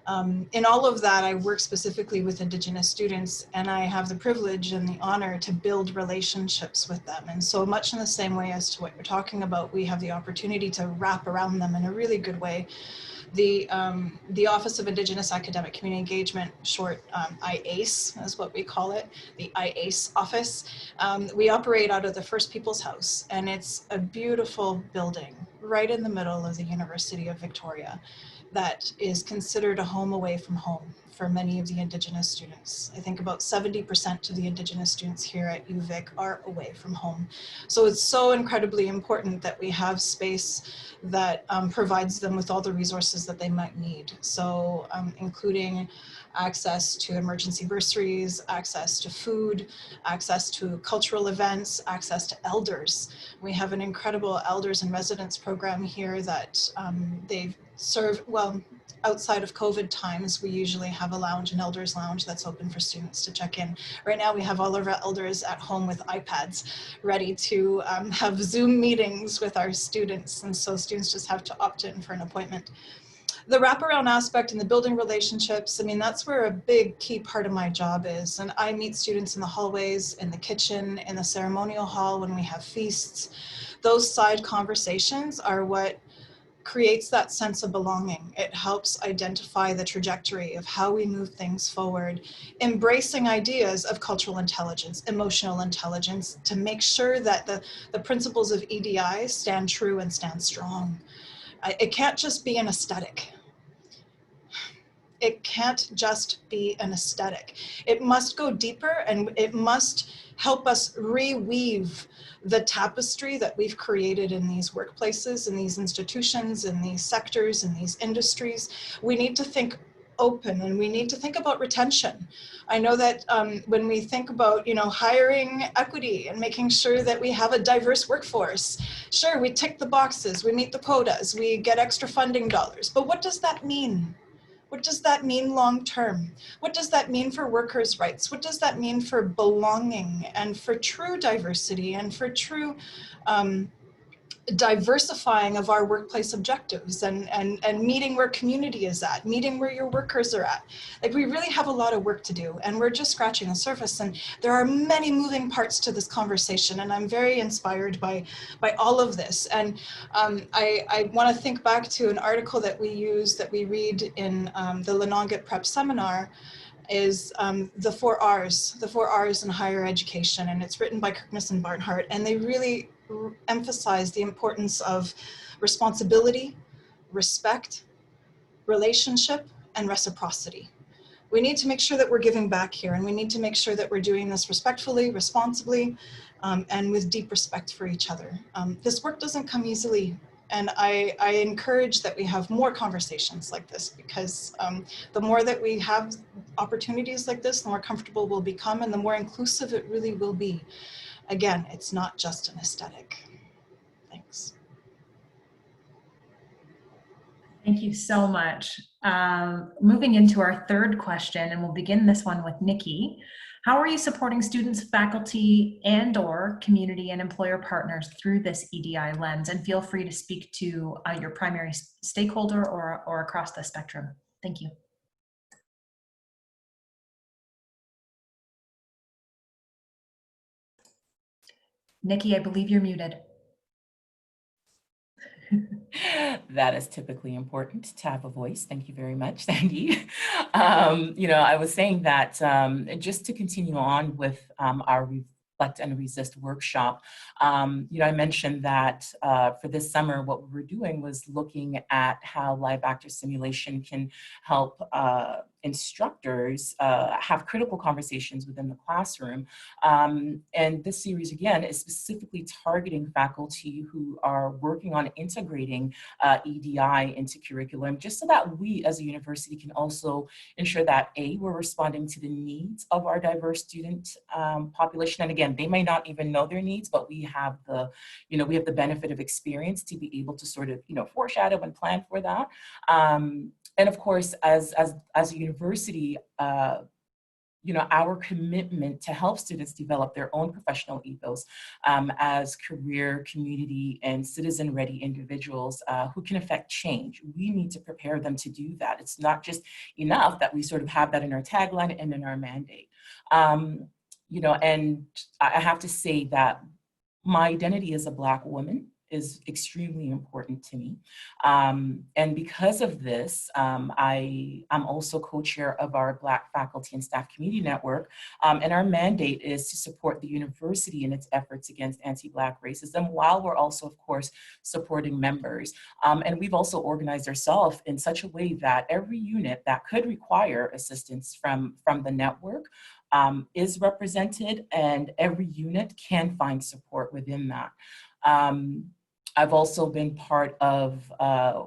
[SPEAKER 3] In all of that, I work specifically with Indigenous students, and I have the privilege and the honor to build relationships with them. And so much in the same way as to what you're talking about, we have the opportunity to wrap around them in a really good way. The Office of Indigenous Academic Community Engagement, short IACE is what we call it, the IACE office. We operate out of the First People's House, and it's a beautiful building right in the middle of the University of Victoria that is considered a home away from home for many of the Indigenous students. I think about 70% of the Indigenous students here at UVic are away from home. So it's so incredibly important that we have space that provides them with all the resources that they might need. So including access to emergency bursaries, access to food, access to cultural events, access to elders. We have an incredible elders and residence program here that they serve, well, outside of COVID times, we usually have a lounge, an elders lounge that's open for students to check in. Right now we have all of our elders at home with iPads ready to have Zoom meetings with our students. And so students just have to opt in for an appointment. The wraparound aspect and the building relationships, I mean, that's where a big key part of my job is. And I meet students in the hallways, in the kitchen, in the ceremonial hall when we have feasts. Those side conversations are what creates that sense of belonging. It helps identify the trajectory of how we move things forward, embracing ideas of cultural intelligence, emotional intelligence, to make sure that the principles of EDI stand true and stand strong. It can't just be an aesthetic. It can't just be an aesthetic. It must go deeper, and it must help us reweave the tapestry that we've created in these workplaces, in these institutions, in these sectors, in these industries. We need to think open, and we need to think about retention. I know that when we think about, hiring equity and making sure that we have a diverse workforce, sure, we tick the boxes, we meet the quotas, we get extra funding dollars, but what does that mean? What does that mean long term? What does that mean for workers' rights? What does that mean for belonging and for true diversity and for true diversifying of our workplace objectives and meeting where community is at, meeting where your workers are at? Like, we really have a lot of work to do, and we're just scratching the surface, and there are many moving parts to this conversation, and I'm very inspired by all of this. And I want to think back to an article that we read in the Lenongut Prep Seminar, is the 4Rs in higher education, and it's written by Kirkness and Barnhart, and they really emphasize the importance of responsibility, respect, relationship, and reciprocity. We need to make sure that we're giving back here, and we need to make sure that we're doing this respectfully, responsibly, and with deep respect for each other. This work doesn't come easily, and I encourage that we have more conversations like this, because the more that we have opportunities like this, the more comfortable we'll become, and the more inclusive it really will be. Again, it's not just an aesthetic. Thanks.
[SPEAKER 1] Thank you so much. Moving into our third question, and we'll begin this one with Nikki. How are you supporting students, faculty, and/or community and employer partners through this EDI lens? And feel free to speak to your primary stakeholder or across the spectrum. Thank you. Nikki, I believe you're muted.
[SPEAKER 5] That is typically important to have a voice. Thank you very much, Sandy. I was saying that just to continue on with our Reflect and Resist workshop, I mentioned that for this summer, what we were doing was looking at how live actor simulation can help instructors have critical conversations within the classroom. And this series, again, is specifically targeting faculty who are working on integrating EDI into curriculum, just so that we as a university can also ensure that we're responding to the needs of our diverse student population. And again, they may not even know their needs, but we have the benefit of experience to be able to sort of, foreshadow and plan for that. And of course, as a university, our commitment to help students develop their own professional ethos as career, community, and citizen-ready individuals who can affect change. We need to prepare them to do that. It's not just enough that we sort of have that in our tagline and in our mandate. And I have to say that my identity as a Black woman is extremely important to me. And because of this, I'm also co-chair of our Black Faculty and Staff Community Network. And our mandate is to support the university in its efforts against anti-Black racism, while we're also, of course, supporting members. And we've also organized ourselves in such a way that every unit that could require assistance from the network is represented, and every unit can find support within that. I've also been part of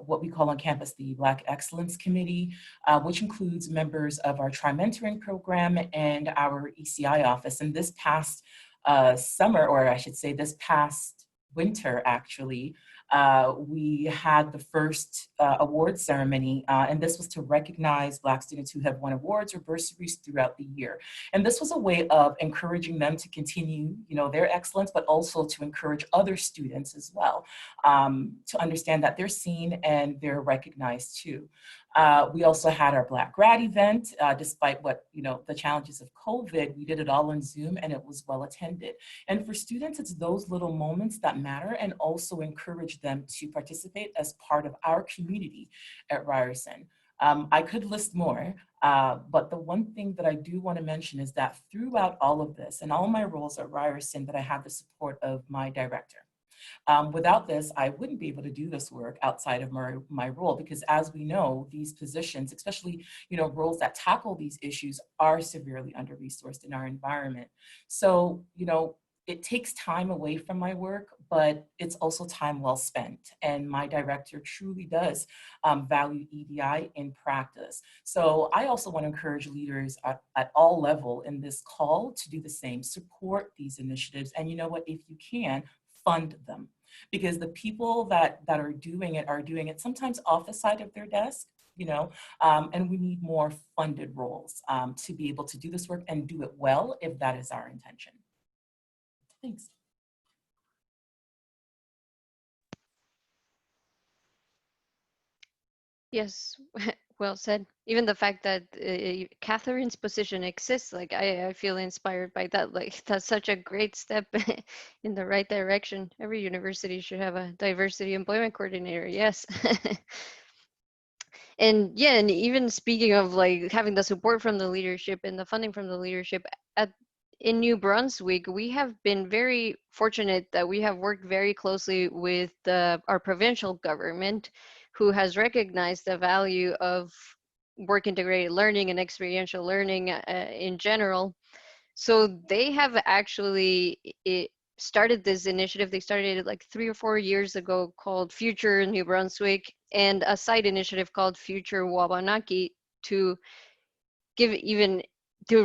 [SPEAKER 5] what we call on campus the Black Excellence Committee, which includes members of our tri-mentoring program and our ECI office. And this past summer, or I should say this past winter actually, we had the first award ceremony, and this was to recognize Black students who have won awards or bursaries throughout the year. And this was a way of encouraging them to continue, their excellence, but also to encourage other students as well, to understand that they're seen and they're recognized too. We also had our Black Grad event. Despite what, the challenges of COVID, we did it all on Zoom and it was well attended. And for students, it's those little moments that matter, and also encourage them to participate as part of our community at Ryerson. I could list more, but the one thing that I do want to mention is that throughout all of this and all my roles at Ryerson, that I have the support of my director. Without this, I wouldn't be able to do this work outside of my role, because as we know, these positions, especially, roles that tackle these issues, are severely under-resourced in our environment. So, it takes time away from my work, but it's also time well spent. And my director truly does value EDI in practice. So I also want to encourage leaders at all level in this call to do the same, support these initiatives. And you know what, if you can, fund them, because the people that are doing it sometimes off the side of their desk, and we need more funded roles to be able to do this work and do it well, if that is our intention. Thanks.
[SPEAKER 6] Yes, well said. Even the fact that Catherine's position exists, like I feel inspired by that. Like that's such a great step in the right direction. Every university should have a diversity employment coordinator. Yes. And yeah, and even speaking of like having the support from the leadership and the funding from the leadership, in New Brunswick, we have been very fortunate that we have worked very closely with our provincial government, who has recognized the value of work integrated learning and experiential learning in general. So they have actually started this initiative. They started it like 3 or 4 years ago, called Future New Brunswick, and a side initiative called Future Wabanaki, to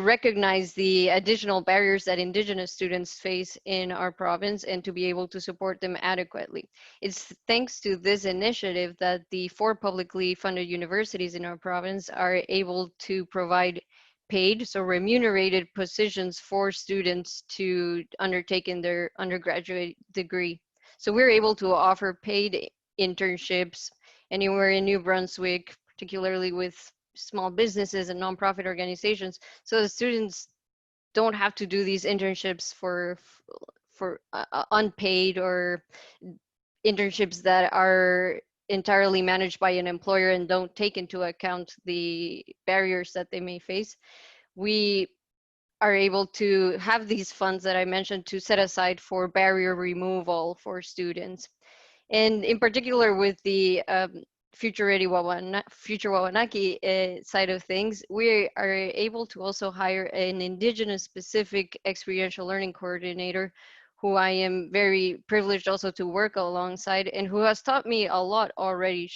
[SPEAKER 6] recognize the additional barriers that Indigenous students face in our province and to be able to support them adequately. It's thanks to this initiative that the 4 publicly funded universities in our province are able to provide paid, so remunerated positions for students to undertake in their undergraduate degree. So we're able to offer paid internships anywhere in New Brunswick, particularly with small businesses and nonprofit organizations, so the students don't have to do these internships for unpaid, or internships that are entirely managed by an employer and don't take into account the barriers that they may face. We are able to have these funds that I mentioned to set aside for barrier removal for students. And in particular with the Future Wabanaki side of things, we are able to also hire an Indigenous specific experiential learning coordinator, who I am very privileged also to work alongside, and who has taught me a lot already.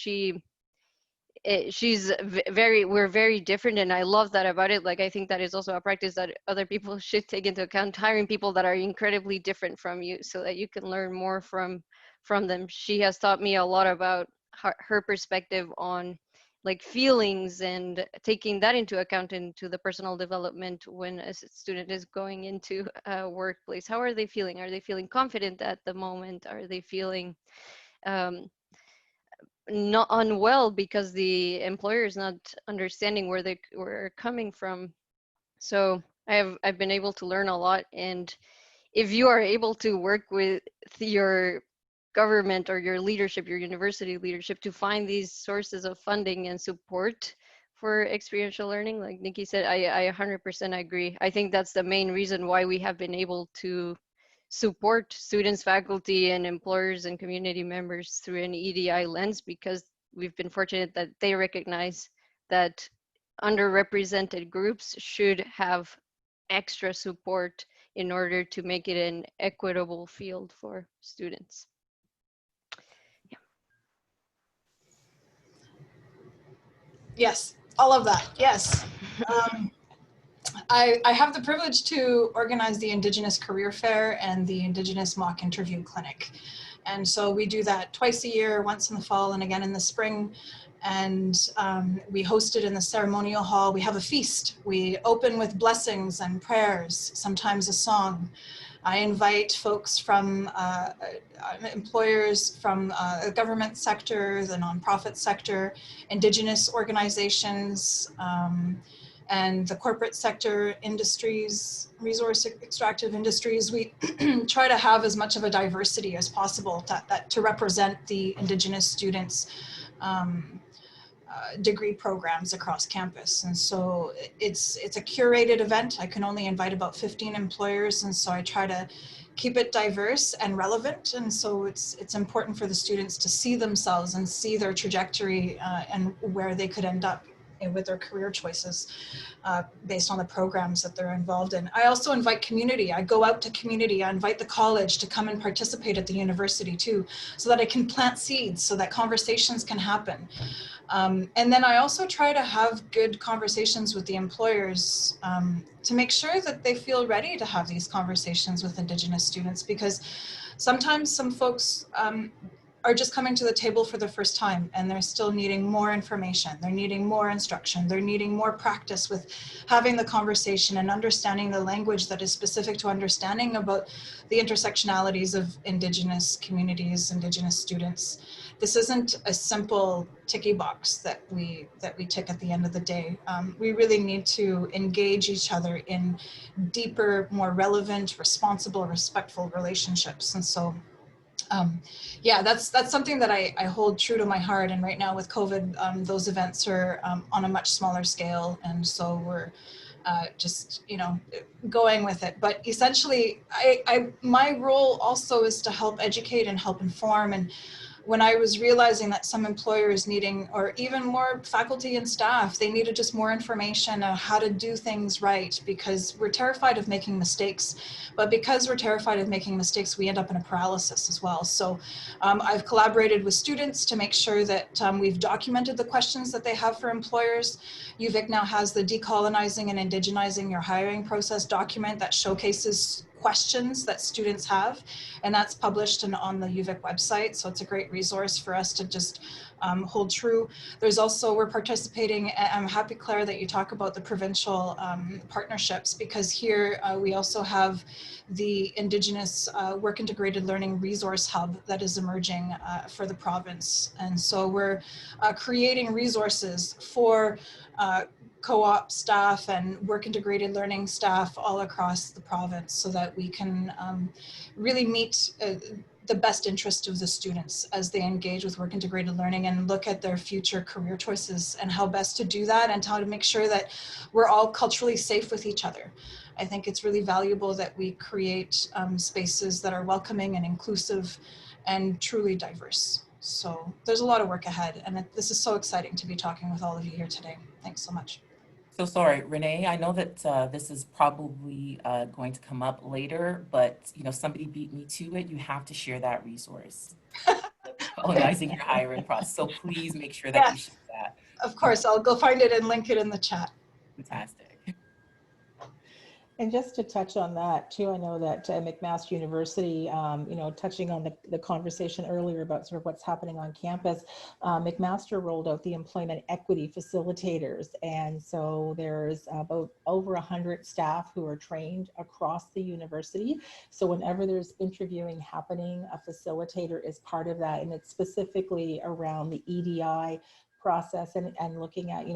[SPEAKER 6] We're very different, and I love that about it. Like, I think that is also a practice that other people should take into account, hiring people that are incredibly different from you so that you can learn more from them. She has taught me a lot about her perspective on like feelings and taking that into account into the personal development when a student is going into a workplace. How are they feeling? Are they feeling confident at the moment? Are they feeling not unwell because the employer is not understanding where they were coming from? So I've been able to learn a lot. And if you are able to work with your government or your leadership, your university leadership, to find these sources of funding and support for experiential learning, like Nikki said, I 100% agree. I think that's the main reason why we have been able to support students, faculty, and employers and community members through an EDI lens, because we've been fortunate that they recognize that underrepresented groups should have extra support in order to make it an equitable field for students. Yeah.
[SPEAKER 3] Yes, all of that. Yes. I have the privilege to organize the Indigenous Career Fair and the Indigenous Mock Interview Clinic. And so we do that twice a year, once in the fall and again in the spring. And we host it in the ceremonial hall. We have a feast. We open with blessings and prayers, sometimes a song. I invite folks from employers from the government sector, the nonprofit sector, Indigenous organizations, and the corporate sector, industries, resource extractive industries. We try to have as much of a diversity as possible to represent the Indigenous students' degree programs across campus. And so it's a curated event. I can only invite about 15 employers, and so I try to keep it diverse and relevant. And so it's important for the students to see themselves and see their trajectory and where they could end up with their career choices based on the programs that they're involved in. I also invite community. I go out to community. I invite the college to come and participate at the university too, so that I can plant seeds, so that conversations can happen. And then I also try to have good conversations with the employers to make sure that they feel ready to have these conversations with Indigenous students, because sometimes some folks are just coming to the table for the first time and they're still needing more information. They're needing more instruction. They're needing more practice with having the conversation and understanding the language that is specific to understanding about the intersectionalities of Indigenous communities, Indigenous students. This isn't a simple ticky box that we tick at the end of the day. We really need to engage each other in deeper, more relevant, responsible, respectful relationships. And so yeah, that's something that I hold true to my heart. And right now with COVID, those events are on a much smaller scale. And so we're just, going with it. But essentially, my role also is to help educate and help inform. And when I was realizing that some employers needing, or even more faculty and staff, they needed just more information on how to do things right, because we're terrified of making mistakes. But because we're terrified of making mistakes, we end up in a paralysis as well. So I've collaborated with students to make sure that we've documented the questions that they have for employers. UVic now has the Decolonizing and Indigenizing Your Hiring Process document that showcases questions that students have, and that's published on the UVic website. So it's a great resource for us to just hold true. There's also, we're participating, I'm happy, Claire, that you talk about the provincial partnerships, because here we also have the Indigenous Work Integrated Learning Resource Hub that is emerging for the province. And so we're creating resources for co-op staff and work integrated learning staff all across the province, so that we can really meet the best interest of the students as they engage with work integrated learning and look at their future career choices and how best to do that, and how to make sure that we're all culturally safe with each other. I think it's really valuable that we create spaces that are welcoming and inclusive and truly diverse. So there's a lot of work ahead, and this is so exciting to be talking with all of you here today. Thanks so much.
[SPEAKER 5] So sorry, Renee, I know that this is probably going to come up later, but somebody beat me to it. You have to share that resource. Colonizing your hiring process. So please make sure that you share that.
[SPEAKER 3] Of course, I'll go find it and link it in the chat.
[SPEAKER 5] Fantastic.
[SPEAKER 4] And just to touch on that too, I know that McMaster University, touching on the conversation earlier about sort of what's happening on campus, McMaster rolled out the employment equity facilitators. And so there's about over 100 staff who are trained across the university. So whenever there's interviewing happening, a facilitator is part of that. And it's specifically around the EDI process and looking at,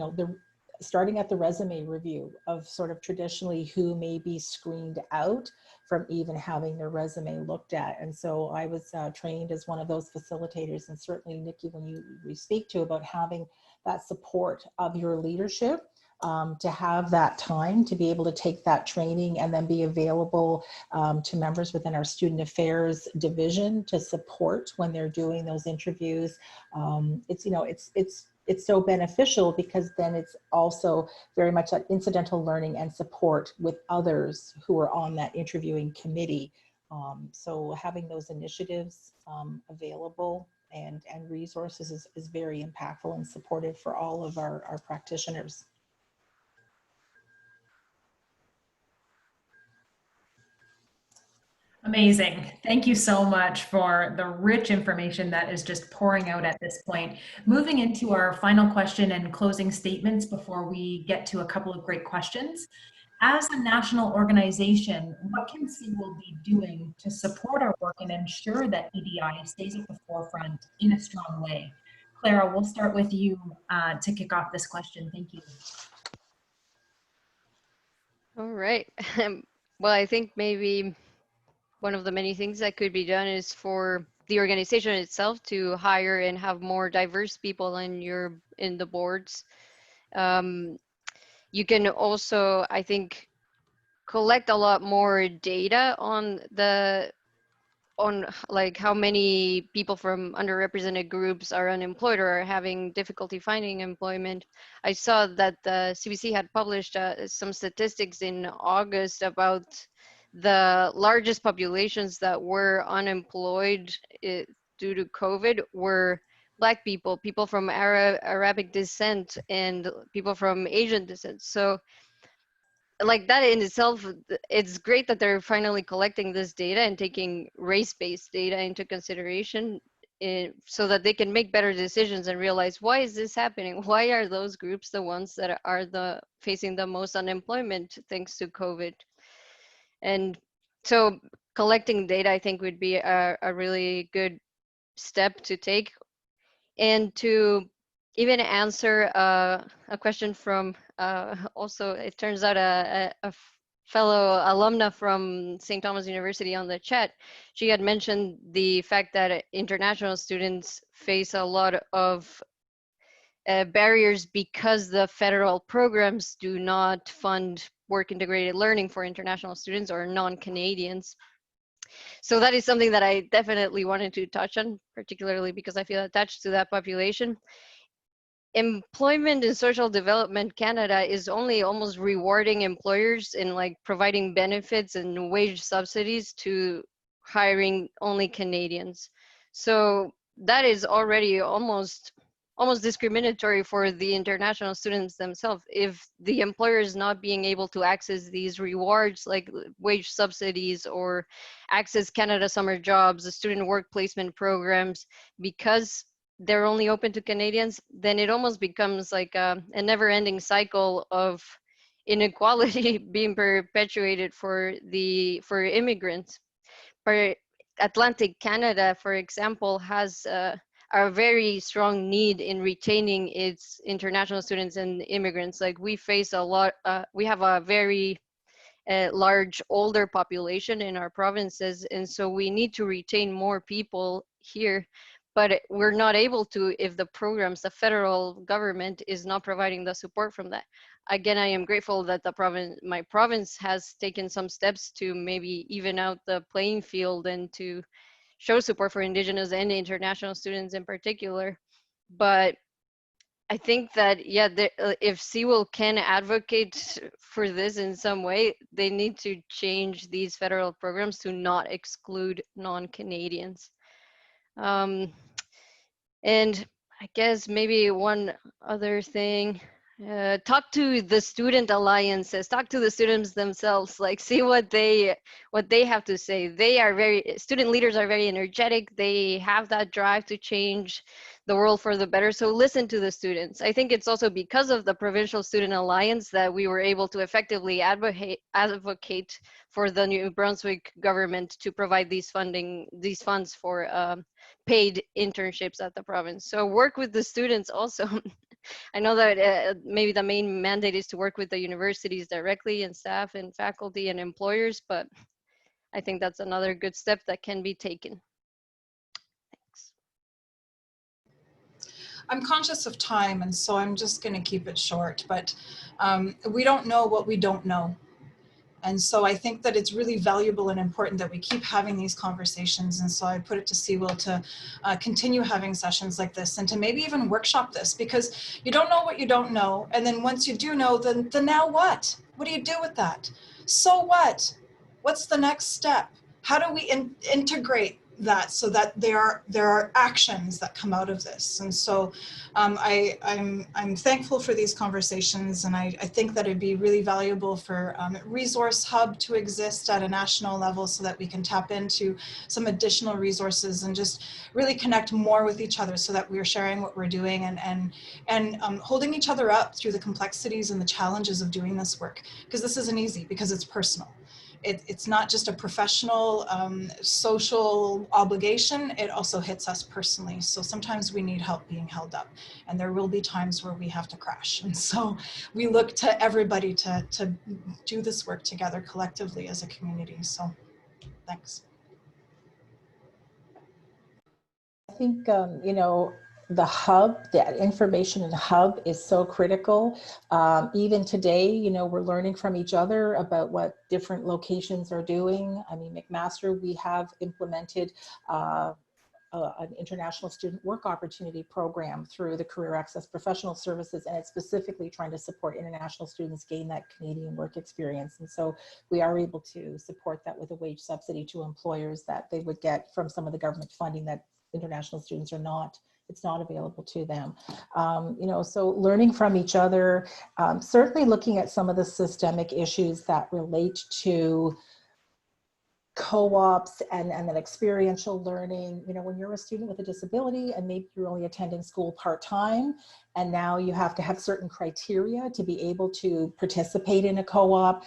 [SPEAKER 4] starting at the resume review of sort of traditionally who may be screened out from even having their resume looked at. And so I was trained as one of those facilitators, and certainly Nikki, when we speak to about having that support of your leadership, to have that time to be able to take that training and then be available to members within our student affairs division to support when they're doing those interviews. It's so beneficial because then it's also very much that incidental learning and support with others who are on that interviewing committee. So having those initiatives available and resources is very impactful and supportive for all of our practitioners.
[SPEAKER 1] Amazing. Thank you so much for the rich information that is just pouring out at this point. Moving into our final question and closing statements before we get to a couple of great questions. As a national organization, what can CWIL be doing to support our work and ensure that EDI stays at the forefront in a strong way? Clara, we'll start with you to kick off this question. Thank you.
[SPEAKER 6] All right. Well, I think maybe one of the many things that could be done is for the organization itself to hire and have more diverse people in the boards. You can also, I think, collect a lot more data on like how many people from underrepresented groups are unemployed or are having difficulty finding employment. I saw that the CBC had published some statistics in August about the largest populations that were unemployed due to COVID were Black people, people from Arabic descent, and people from Asian descent. So like that in itself, it's great that they're finally collecting this data and taking race-based data into consideration so that they can make better decisions and realize, why is this happening? Why are those groups the ones that are facing the most unemployment thanks to COVID? And so collecting data, I think, would be a really good step to take. And to even answer a question from also, it turns out a fellow alumna from St. Thomas University on the chat, she had mentioned the fact that international students face a lot of barriers because the federal programs do not fund work integrated learning for international students or non-Canadians. So that is something that I definitely wanted to touch on, particularly because I feel attached to that population. Employment and Social Development Canada is only almost rewarding employers in like providing benefits and wage subsidies to hiring only Canadians. So that is already almost discriminatory for the international students themselves. If the employer is not being able to access these rewards like wage subsidies or access Canada Summer Jobs, the student work placement programs, because they're only open to Canadians, then it almost becomes like a never-ending cycle of inequality being perpetuated for immigrants. But Atlantic Canada, for example, has a very strong need in retaining its international students and immigrants. Like we face a lot, we have a very large older population in our provinces, and so we need to retain more people here, but we're not able to if the programs, the federal government is not providing the support from that. Again, I am grateful that my province has taken some steps to maybe even out the playing field and to show support for Indigenous and international students in particular. But I think that, yeah, if CWIL can advocate for this in some way, they need to change these federal programs to not exclude non-Canadians. And I guess maybe one other thing, talk to the student alliances, talk to the students themselves, like see what they have to say. Student leaders are very energetic. They have that drive to change the world for the better. So listen to the students. I think it's also because of the Provincial Student Alliance that we were able to effectively advocate for the New Brunswick government to provide these funds for paid internships at the province. So work with the students also. I know that maybe the main mandate is to work with the universities directly and staff and faculty and employers, but I think that's another good step that can be taken. Thanks.
[SPEAKER 3] I'm conscious of time, and so I'm just going to keep it short, but we don't know what we don't know. And so I think that it's really valuable and important that we keep having these conversations. And so I put it to CWIL to continue having sessions like this and to maybe even workshop this, because you don't know what you don't know. And then once you do know, then now what? What do you do with that? So what? What's the next step? How do we integrate that so that there are actions that come out of this? And so I'm thankful for these conversations, and I think that it'd be really valuable for Resource Hub to exist at a national level so that we can tap into some additional resources and just really connect more with each other so that we're sharing what we're doing and holding each other up through the complexities and the challenges of doing this work, because this isn't easy, because it's personal. It's not just a professional social obligation, it also hits us personally. So sometimes we need help being held up, and there will be times where we have to crash. And so we look to everybody to do this work together collectively as a community. So thanks.
[SPEAKER 4] I think, you know, the hub, the information in the hub is so critical. Even today, you know, we're learning from each other about what different locations are doing. I mean, McMaster, we have implemented an international student work opportunity program through the Career Access Professional Services, and it's specifically trying to support international students gain that Canadian work experience. And so we are able to support that with a wage subsidy to employers that they would get from some of the government funding that international students are not, it's not available to them. You know, so learning from each other, certainly looking at some of the systemic issues that relate to co-ops and then experiential learning. You know, when you're a student with a disability and maybe you're only attending school part-time, and now you have to have certain criteria to be able to participate in a co-op,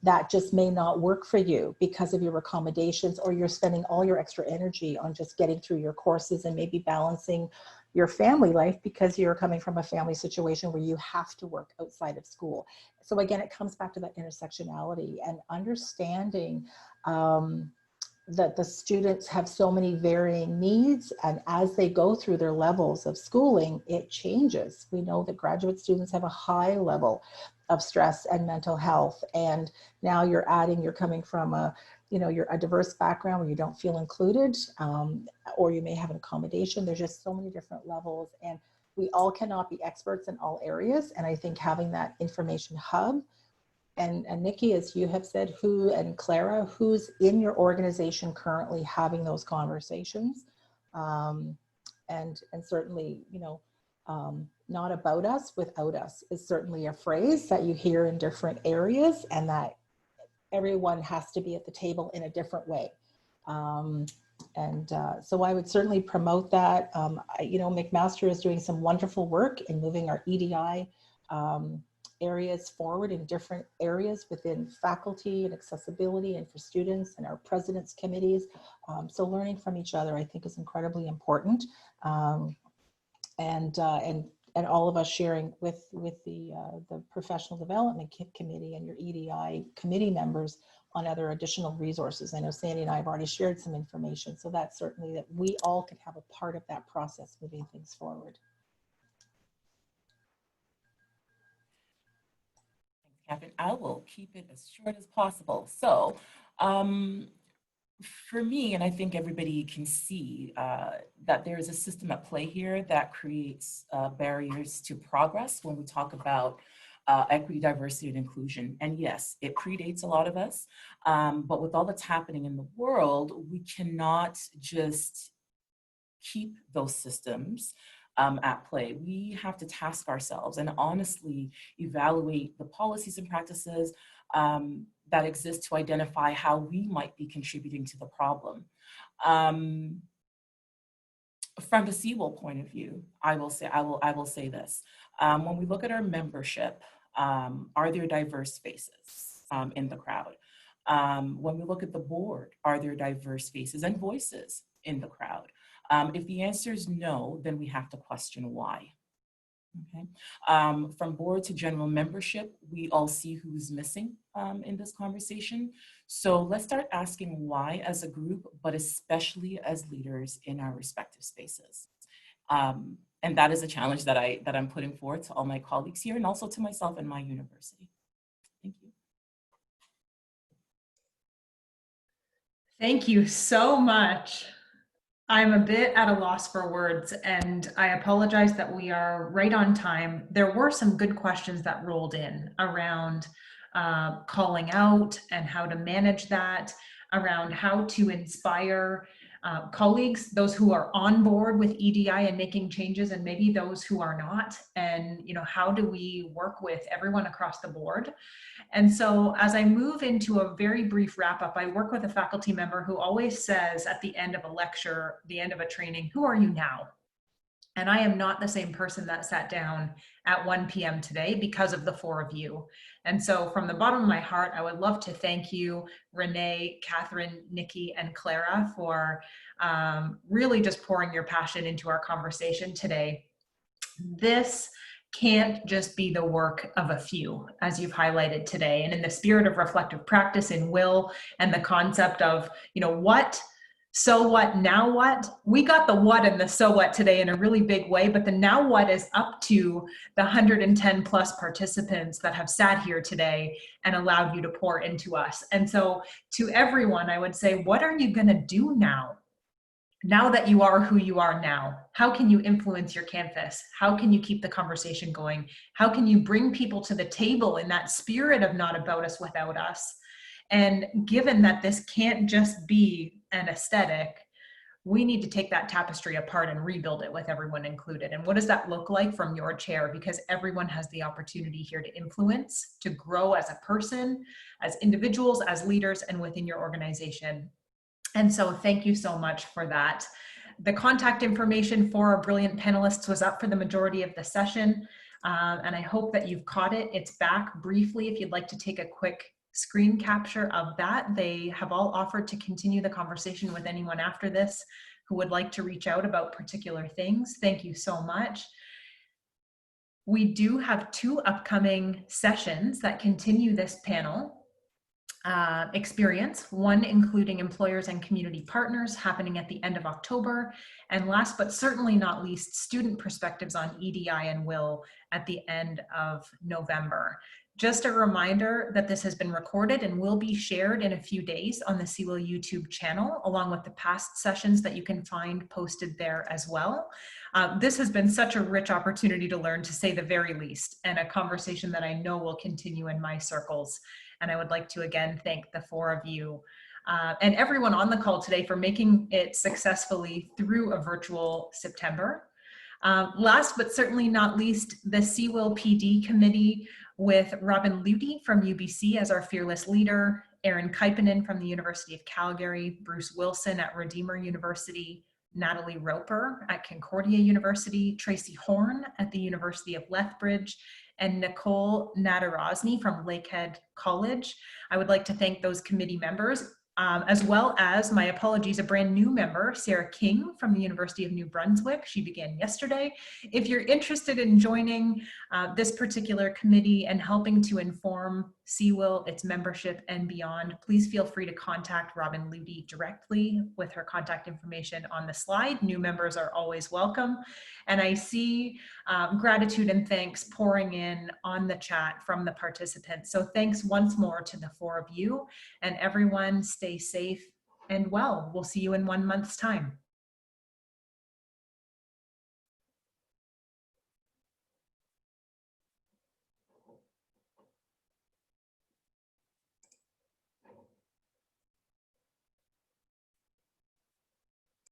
[SPEAKER 4] that just may not work for you because of your accommodations, or you're spending all your extra energy on just getting through your courses and maybe balancing your family life because you're coming from a family situation where you have to work outside of school. So again, it comes back to that intersectionality and understanding that the students have so many varying needs, and as they go through their levels of schooling, it changes. We know that graduate students have a high level of stress and mental health, and now you're coming from you're a diverse background where you don't feel included, or you may have an accommodation. There's just so many different levels, and we all cannot be experts in all areas. And I think having that information hub, and Nikki, as you have said, and Clara, who's in your organization currently having those conversations, and certainly, you know, not about us, without us is certainly a phrase that you hear in different areas, and that everyone has to be at the table in a different way. So I would certainly promote that. You know, McMaster is doing some wonderful work in moving our EDI areas forward in different areas within faculty and accessibility and for students and our president's committees. So learning from each other, I think, is incredibly important. And all of us sharing with the professional development committee and your EDI committee members on other additional resources. I know Sandy and I have already shared some information, so that's certainly that we all could have a part of that process moving things forward.
[SPEAKER 5] Catherine, I will keep it as short as possible. So for me, and I think everybody can see that there is a system at play here that creates barriers to progress when we talk about equity, diversity, and inclusion. And yes, it predates a lot of us, but with all that's happening in the world, we cannot just keep those systems at play. We have to task ourselves and honestly evaluate the policies and practices that exist to identify how we might be contributing to the problem. From the CWIL point of view, I will say this. When we look at our membership, are there diverse faces in the crowd? When we look at the board, are there diverse faces and voices in the crowd? If the answer is no, then we have to question why. Okay. From board to general membership, we all see who's missing in this conversation. So let's start asking why as a group, but especially as leaders in our respective spaces. And that is a challenge that I'm putting forward to all my colleagues here and also to myself and my university. Thank you.
[SPEAKER 1] Thank you so much. I'm a bit at a loss for words, and I apologize that we are right on time. There were some good questions that rolled in around calling out and how to manage that, around how to inspire colleagues, those who are on board with EDI and making changes, and maybe those who are not, and how do we work with everyone across the board. And so as I move into a very brief wrap up, I work with a faculty member who always says at the end of a lecture, the end of a training, who are you now? And I am not the same person that sat down at 1 p.m. today because of the four of you. And so from the bottom of my heart, I would love to thank you, Renee, Catherine, Nikki, and Clara for really just pouring your passion into our conversation today. This can't just be the work of a few, as you've highlighted today. And in the spirit of reflective practice in WIL and the concept of, what, so what, now what, we got the what and the so what today in a really big way, but the now what is up to the 110 plus participants that have sat here today and allowed you to pour into us. And so to everyone, I would say, what are you going to do now? Now that you are who you are now, how can you influence your campus? How can you keep the conversation going? How can you bring people to the table in that spirit of not about us, without us? And given that this can't just be an aesthetic, we need to take that tapestry apart and rebuild it with everyone included. And what does that look like from your chair? Because everyone has the opportunity here to influence, to grow as a person, as individuals, as leaders, and within your organization. And so thank you so much for that. The contact information for our brilliant panelists was up for the majority of the session. And I hope that you've caught it. It's back briefly if you'd like to take a quick screen capture of that. They have all offered to continue the conversation with anyone after this who would like to reach out about particular things. Thank you so much. We do have 2 upcoming sessions that continue this panel experience, one including employers and community partners happening at the end of October, and last but certainly not least, student perspectives on EDI and WIL at the end of November. Just a reminder that this has been recorded and will be shared in a few days on the CWIL YouTube channel, along with the past sessions that you can find posted there as well. This has been such a rich opportunity to learn, to say the very least, and a conversation that I know will continue in my circles. And I would like to again thank the 4 of you and everyone on the call today for making it successfully through a virtual September. Last but certainly not least, the CWIL PD committee with Robin Ludi from UBC as our fearless leader, Aaron Kaipanen from the University of Calgary, Bruce Wilson at Redeemer University, Natalie Roper at Concordia University, Tracy Horn at the University of Lethbridge, and Nicole Nadarozny from Lakehead College. I would like to thank those committee members, as well as, my apologies, a brand new member, Sarah King from the University of New Brunswick. She began yesterday. If you're interested in joining this particular committee and helping to inform CWIL, its membership, and beyond, please feel free to contact Robin Ludi directly with her contact information on the slide. New members are always welcome. And I see gratitude and thanks pouring in on the chat from the participants. So thanks once more to the 4 of you, and everyone stay safe and well. We'll see you in 1 month's time.